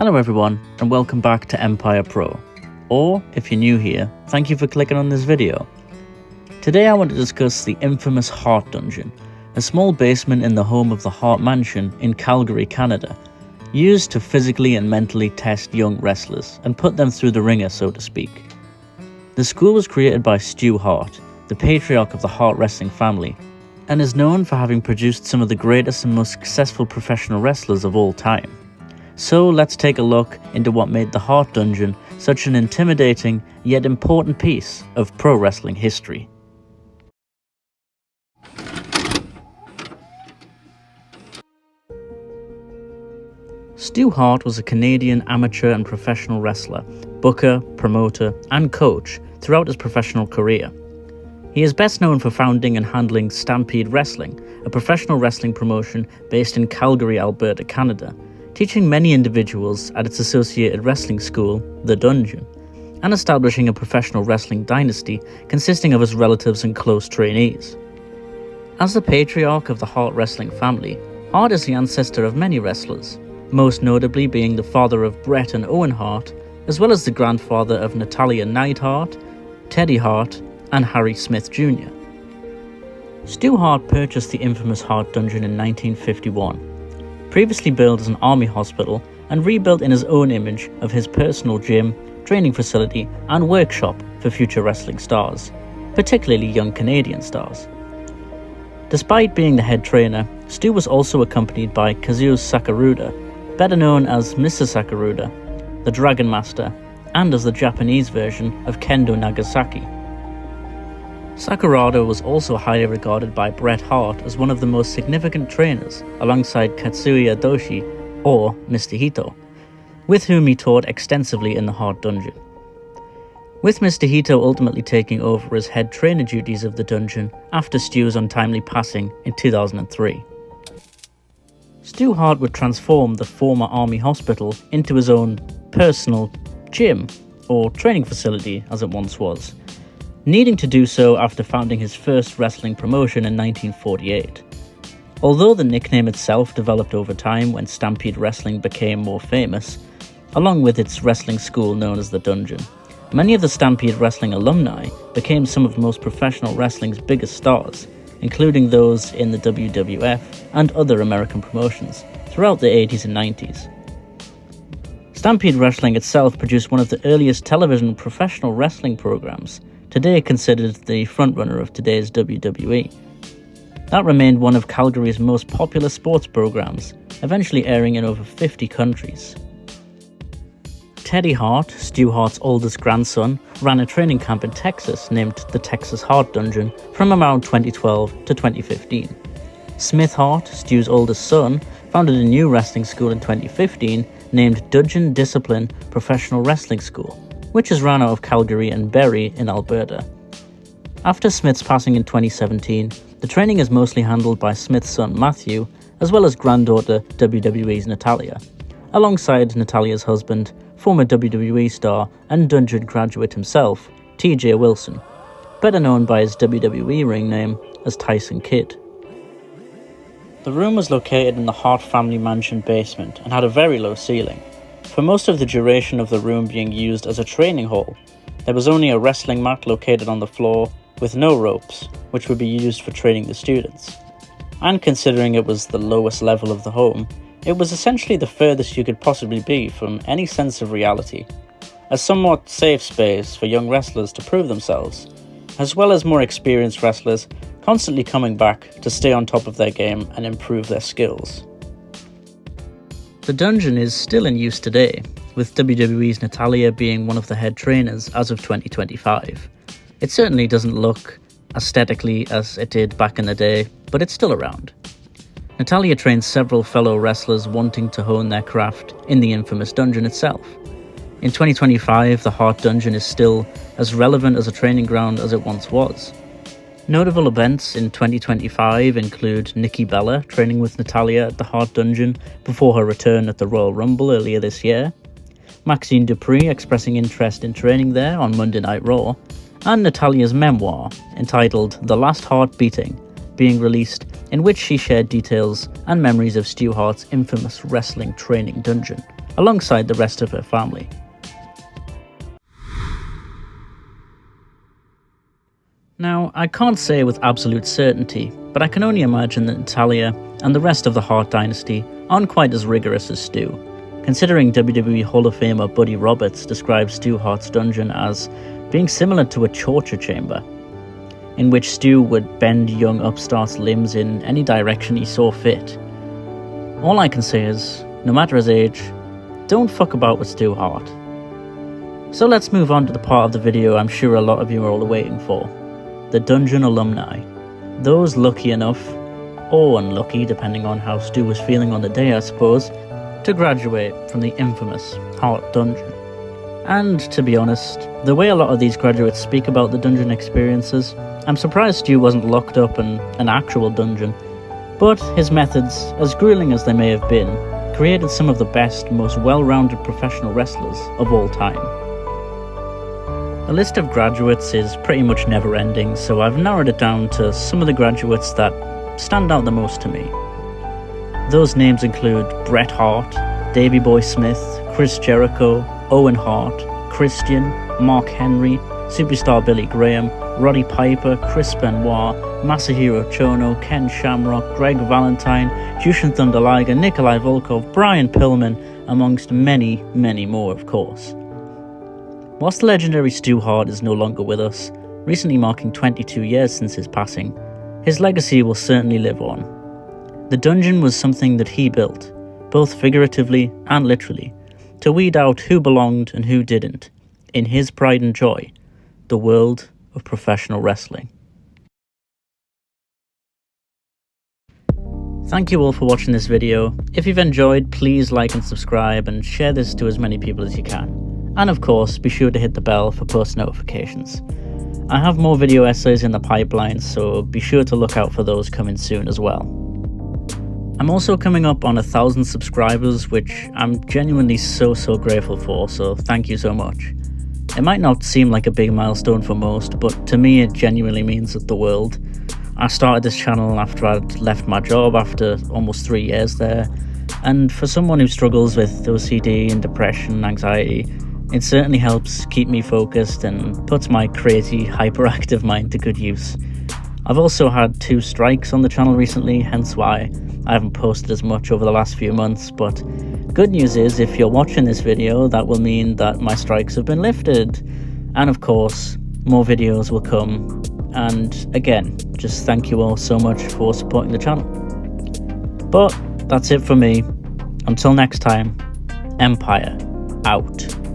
Hello everyone, and welcome back to Empire Pro. Or, if you're new here, thank you for clicking on this video. Today I want to discuss the infamous Hart Dungeon, a small basement in the home of the Hart Mansion in Calgary, Canada, used to physically and mentally test young wrestlers and put them through the ringer, so to speak. The school was created by Stu Hart, the patriarch of the Hart wrestling family, and is known for having produced some of the greatest and most successful professional wrestlers of all time. So let's take a look into what made the Hart Dungeon such an intimidating yet important piece of pro wrestling history. Stu Hart was a Canadian amateur and professional wrestler, booker, promoter, and coach throughout his professional career. He is best known for founding and handling Stampede Wrestling, a professional wrestling promotion based in Calgary, Alberta, Canada, teaching many individuals at its associated wrestling school, The Dungeon, and establishing a professional wrestling dynasty consisting of his relatives and close trainees. As the patriarch of the Hart wrestling family, Hart is the ancestor of many wrestlers, most notably being the father of Bret and Owen Hart, as well as the grandfather of Natalya Neidhart, Teddy Hart, and Harry Smith Jr. Stu Hart purchased the infamous Hart Dungeon in 1951, previously built as an army hospital and rebuilt in his own image of his personal gym, training facility, and workshop for future wrestling stars, particularly young Canadian stars. Despite being the head trainer, Stu was also accompanied by Kazuo Sakuruda, better known as Mr. Sakuruda, the Dragon Master, and as the Japanese version of Kendo Nagasaki. Sakuruda was also highly regarded by Bret Hart as one of the most significant trainers, alongside Katsuya Doshi, or Mr. Hito, with whom he taught extensively in the Hart Dungeon, with Mr. Hito ultimately taking over as head trainer duties of the dungeon after Stu's untimely passing in 2003. Stu Hart would transform the former army hospital into his own personal gym, or training facility as it once was, needing to do so after founding his first wrestling promotion in 1948. Although the nickname itself developed over time when Stampede Wrestling became more famous, along with its wrestling school known as the Dungeon, many of the Stampede Wrestling alumni became some of most professional wrestling's biggest stars, including those in the WWF and other American promotions throughout the 80s and 90s. Stampede Wrestling itself produced one of the earliest television professional wrestling programs, today considered the frontrunner of today's WWE. That remained one of Calgary's most popular sports programs, eventually airing in over 50 countries. Teddy Hart, Stu Hart's oldest grandson, ran a training camp in Texas named the Texas Hart Dungeon from around 2012 to 2015. Smith Hart, Stu's oldest son, founded a new wrestling school in 2015 named Dungeon Discipline Professional Wrestling School, which is run out of Calgary and Barrie in Alberta. After Smith's passing in 2017, the training is mostly handled by Smith's son Matthew, as well as granddaughter WWE's Natalya, alongside Natalya's husband, former WWE star and Dungeon graduate himself, TJ Wilson, better known by his WWE ring name as Tyson Kidd. The room was located in the Hart family mansion basement and had a very low ceiling. For most of the duration of the room being used as a training hall, there was only a wrestling mat located on the floor with no ropes, which would be used for training the students. And considering it was the lowest level of the home, it was essentially the furthest you could possibly be from any sense of reality, a somewhat safe space for young wrestlers to prove themselves, as well as more experienced wrestlers constantly coming back to stay on top of their game and improve their skills. The dungeon is still in use today, with WWE's Natalya being one of the head trainers as of 2025. It certainly doesn't look aesthetically as it did back in the day, but it's still around. Natalya trains several fellow wrestlers wanting to hone their craft in the infamous dungeon itself. In 2025, the Hart Dungeon is still as relevant as a training ground as it once was. Notable events in 2025 include Nikki Bella training with Natalya at the Hart Dungeon before her return at the Royal Rumble earlier this year, Maxine Dupree expressing interest in training there on Monday Night Raw, and Natalya's memoir, entitled The Last Hart Beating, being released, in which she shared details and memories of Stu Hart's infamous wrestling training dungeon, alongside the rest of her family. Now, I can't say with absolute certainty, but I can only imagine that Natalya and the rest of the Hart dynasty aren't quite as rigorous as Stu, considering WWE Hall of Famer Buddy Roberts describes Stu Hart's dungeon as being similar to a torture chamber, in which Stu would bend young upstarts' limbs in any direction he saw fit. All I can say is, no matter his age, don't fuck about with Stu Hart. So let's move on to the part of the video I'm sure a lot of you are all waiting for. The dungeon alumni. Those lucky enough, or unlucky depending on how Stu was feeling on the day I suppose, to graduate from the infamous Hart Dungeon. And to be honest, the way a lot of these graduates speak about the dungeon experiences, I'm surprised Stu wasn't locked up in an actual dungeon, but his methods, as grueling as they may have been, created some of the best, most well-rounded professional wrestlers of all time. The list of graduates is pretty much never-ending, so I've narrowed it down to some of the graduates that stand out the most to me. Those names include Bret Hart, Davey Boy Smith, Chris Jericho, Owen Hart, Christian, Mark Henry, Superstar Billy Graham, Roddy Piper, Chris Benoit, Masahiro Chono, Ken Shamrock, Greg Valentine, Jushin Thunder Liger, Nikolai Volkov, Brian Pillman, amongst many, many more of course. Whilst the legendary Stu Hart is no longer with us, recently marking 22 years since his passing, his legacy will certainly live on. The dungeon was something that he built, both figuratively and literally, to weed out who belonged and who didn't, in his pride and joy, the world of professional wrestling. Thank you all for watching this video. If you've enjoyed, please like and subscribe and share this to as many people as you can. And of course, be sure to hit the bell for post notifications. I have more video essays in the pipeline, so be sure to look out for those coming soon as well. I'm also coming up on 1,000 subscribers, which I'm genuinely so grateful for, so thank you so much. It might not seem like a big milestone for most, but to me it genuinely means the world. I started this channel after I'd left my job after almost 3 years there, and for someone who struggles with OCD and depression and anxiety, it certainly helps keep me focused and puts my crazy, hyperactive mind to good use. I've also had 2 strikes on the channel recently, hence why I haven't posted as much over the last few months, but good news is if you're watching this video, that will mean that my strikes have been lifted. And of course, more videos will come. And again, just thank you all so much for supporting the channel. But that's it for me. Until next time, Empire out.